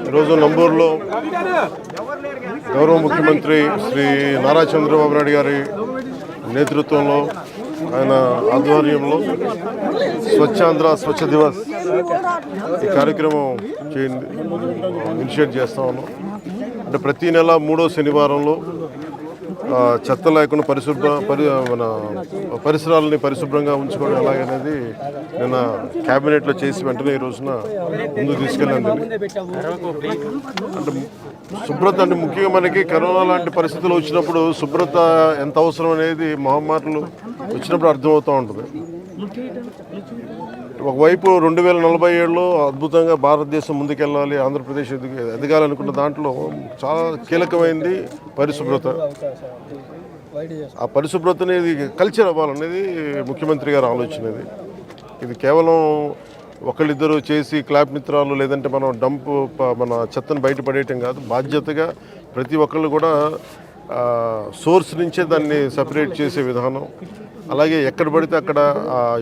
ఈరోజు నంబూరులో గౌరవ ముఖ్యమంత్రి శ్రీ నారా చంద్రబాబు నాయుడు గారి నేతృత్వంలో ఆయన ఆధ్వర్యంలో స్వచ్ఛాంధ్ర స్వచ్ఛ దివస్ ఈ కార్యక్రమం ఇనిషియేట్ చేస్తా ఉన్నాం. అంటే ప్రతి నెల 3వ శనివారంలో చెత్త లేకుండా మన పరిసరాలని పరిశుభ్రంగా ఉంచుకోవడం ఎలాగనేది నిన్న క్యాబినెట్లో చేసి వెంటనే ఈ రోజున ముందుకు తీసుకెళ్ళండి. అంటే శుభ్రత అంటే ముఖ్యంగా మనకి కరోనా లాంటి పరిస్థితులు వచ్చినప్పుడు శుభ్రత ఎంత అవసరం అనేది మహమ్మారులు వచ్చినప్పుడు అర్థమవుతూ ఉంటుంది. ఒకవైపు 2047లో అద్భుతంగా భారతదేశం ముందుకెళ్ళాలి, ఆంధ్రప్రదేశ్ ఎదగాలనుకున్న దాంట్లో చాలా కీలకమైనది పరిశుభ్రత. ఆ పరిశుభ్రత అనేది కల్చర్ అవ్వాలనేది ముఖ్యమంత్రి గారి ఆలోచన. ఇది కేవలం ఒకళ్ళిద్దరు చేసి క్లాప్ మిత్రాలు లేదంటే మనం మన చెత్తను బయటపడేయటం కాదు. బాధ్యతగా ప్రతి ఒక్కళ్ళు కూడా సోర్స్ నుంచే దాన్ని సపరేట్ చేసే విధానం. అలాగే ఎక్కడ పడితే అక్కడ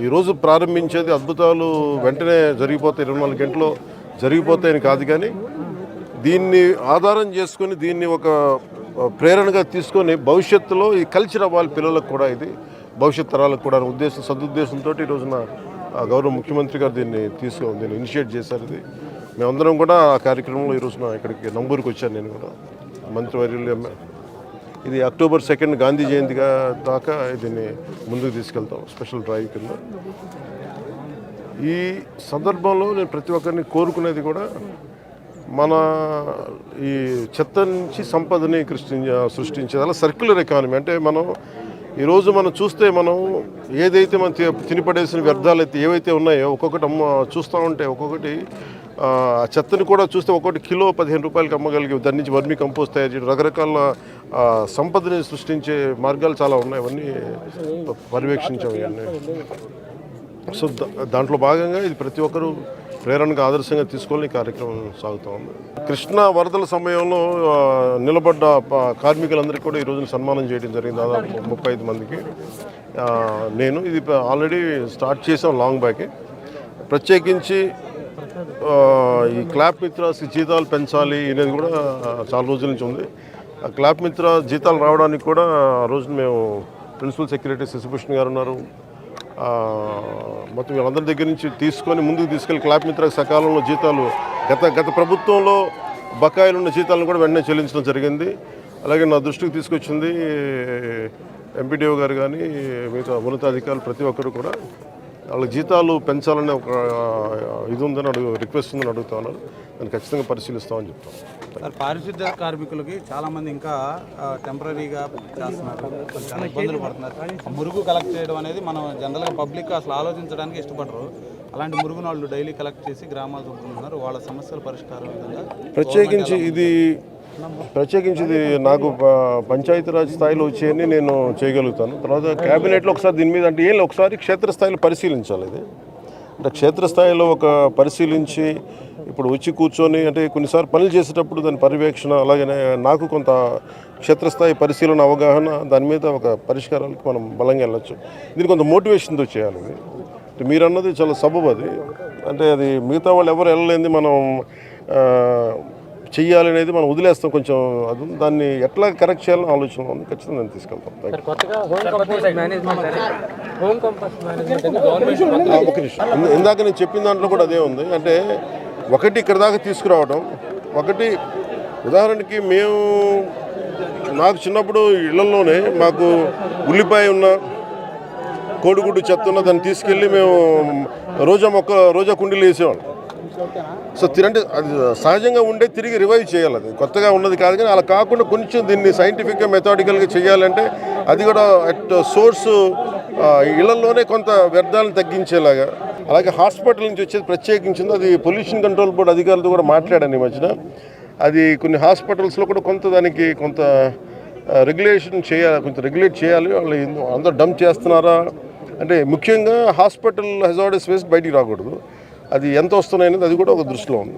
ఈరోజు ప్రారంభించేది అద్భుతాలు వెంటనే జరిగిపోతాయి, 24 గంటల్లో జరిగిపోతాయని కాదు, కానీ దీన్ని ఆధారం చేసుకొని దీన్ని ఒక ప్రేరణగా తీసుకొని భవిష్యత్తులో ఈ కల్చర్ అవ్వాలి పిల్లలకు కూడా, ఇది భవిష్యత్ తరాలకు కూడా సదుద్దేశంతో ఈ రోజున గౌరవ ముఖ్యమంత్రి గారు దీన్ని ఇనిషియేట్ చేశారు. ఇది మేమందరం కూడా ఆ కార్యక్రమంలో ఈ రోజున ఇక్కడికి నంబూరుకి వచ్చాను. నేను కూడా మంత్రివర్యులు ఇది అక్టోబర్ 2 గాంధీ జయంతిగా దాకా దీన్ని ముందుకు తీసుకెళ్తాం స్పెషల్ డ్రైవ్ కింద. ఈ సందర్భంలో నేను ప్రతి ఒక్కరిని కోరుకునేది కూడా మన ఈ చెత్త నుంచి సంపదని సృష్టించేది అలా సర్క్యులర్ ఎకానమీ. అంటే ఈరోజు మనం చూస్తే ఏదైతే మనం తినిపడేసిన వ్యర్థాలు అయితే ఏవైతే ఉన్నాయో ఒక్కొక్కటి చూస్తూ ఉంటే ఒక్కొక్కటి ఆ చెత్తని కూడా చూస్తే ఒక్కొక్కటి కిలో 15 రూపాయలకి అమ్మగలిగి దాని నుంచి వర్మీ కంపోస్ట్ తయారు చేయడం, రకరకాల సంపదని సృష్టించే మార్గాలు చాలా ఉన్నాయి. అవన్నీ పర్యవేక్షించాం ఇవన్నీ. సో దాంట్లో భాగంగా ఇది ప్రతి ఒక్కరూ ప్రేరణగా ఆదర్శంగా తీసుకోవాలని కార్యక్రమం సాగుతూ ఉంది. కృష్ణా వరదల సమయంలో నిలబడ్డ కార్మికులందరికీ కూడా ఈ రోజున సన్మానం చేయడం జరిగింది, దాదాపు 35 మందికి. నేను ఇది ఆల్రెడీ స్టార్ట్ చేసాం లాంగ్ బ్యాకే. ప్రత్యేకించి ఈ క్లాప్ మిత్రాస్ జీతాలు పెంచాలి అనేది కూడా చాలా రోజుల నుంచి ఉంది. ఆ క్లాప్ మిత్ర జీతాలు రావడానికి కూడా రోజున మేము ప్రిన్సిపల్ సెక్రటరీ శశిభూషణ్ గారు ఉన్నారు, మొత్తం వీళ్ళందరి దగ్గర నుంచి తీసుకొని ముందుకు తీసుకెళ్ళి క్లాప్ మిత్ర సకాలంలో జీతాలు గత ప్రభుత్వంలో బకాయిలు ఉన్న జీతాలను కూడా వెంటనే చెల్లించడం జరిగింది. అలాగే నా దృష్టికి తీసుకొచ్చింది ఎంపీడీఓ గారు కానీ మిగతా ఉన్నతాధికారులు ప్రతి ఒక్కరు కూడా వాళ్ళ జీతాలు పెంచాలనే ఒక ఇది ఉందని రిక్వెస్ట్ ఉందని అడుగుతా ఉన్నారు. దాన్ని ఖచ్చితంగా పరిశీలిస్తామని చెప్తాం. పారిశుద్ధ్య కార్మికులకి చాలామంది ఇంకా టెంపరీగా చేస్తున్నారు, చాలా ఇబ్బందులు పడుతున్నారు. మురుగు కలెక్ట్ చేయడం అనేది మనం జనరల్గా పబ్లిక్ అసలు ఆలోచించడానికి ఇష్టపడరు. అలాంటి మురుగును వాళ్ళు డైలీ కలెక్ట్ చేసి గ్రామాలు చూపుతున్నారు. వాళ్ళ సమస్యల పరిష్కారం విధంగా ప్రత్యేకించి ఇది నాకు పంచాయతీరాజ్ స్థాయిలో వచ్చేయని నేను చేయగలుగుతాను. తర్వాత క్యాబినెట్లో ఒకసారి దీని మీద అంటే ఒకసారి క్షేత్రస్థాయిలో పరిశీలించాలి. ఇది అంటే క్షేత్రస్థాయిలో ఒక పరిశీలించి ఇప్పుడు వచ్చి కూర్చొని అంటే కొన్నిసార్లు పనులు చేసేటప్పుడు దాని పర్యవేక్షణ, అలాగే నాకు కొంత క్షేత్రస్థాయి పరిశీలన అవగాహన, దాని మీద ఒక పరిష్కారాలకు మనం బలంగా వెళ్ళచ్చు. దీనికి కొంత మోటివేషన్తో చేయాలి. ఇది మీరు అన్నది చాలా సబబు. అది అంటే అది మిగతా వాళ్ళు ఎవరు వెళ్ళలేంది మనం చెయ్యాలి అనేది మనం వదిలేస్తాం. కొంచెం అది దాన్ని ఎట్లా కరెక్ట్ చేయాలని ఆలోచన ఉంది. ఖచ్చితంగా నేను తీసుకెళ్తాం. ఒక నిమిషం, ఇందాక నేను చెప్పిన దాంట్లో కూడా అదే ఉంది. అంటే ఒకటి ఇక్కడ దాకా తీసుకురావడం, ఒకటి ఉదాహరణకి నాకు చిన్నప్పుడు ఇళ్లలోనే మాకు ఉల్లిపాయ ఉన్న కోడిగుడ్డు చెత్త ఉన్న దాన్ని తీసుకెళ్ళి మేము రోజా కుండీలు వేసేవాళ్ళం. సో అంటే అది సహజంగా ఉండే తిరిగి రివైవ్ చేయాలి. అది కొత్తగా ఉన్నది కాదు, కానీ అలా కాకుండా కొంచెం దీన్ని సైంటిఫిక్గా మెథాడికల్గా చేయాలంటే అది కూడా అట్ సోర్సు ఇళ్లలోనే కొంత వ్యర్థాలను తగ్గించేలాగా. అలాగే హాస్పిటల్ నుంచి వచ్చేది ప్రత్యేకించింది, అది పొల్యూషన్ కంట్రోల్ బోర్డు అధికారులతో కూడా మాట్లాడాను ఈ మధ్యన. అది కొన్ని హాస్పిటల్స్లో కూడా దానికి కొంత రెగ్యులేషన్ చేయాలి, కొంత రెగ్యులేట్ చేయాలి. వాళ్ళు అందరూ డంప్ చేస్తున్నారా అంటే ముఖ్యంగా హాస్పిటల్ హెజార్డస్ వేస్ట్ బయటికి రాకూడదు. అది ఎంత వస్తున్నాయనేది అది కూడా ఒక దృష్టిలో ఉంది.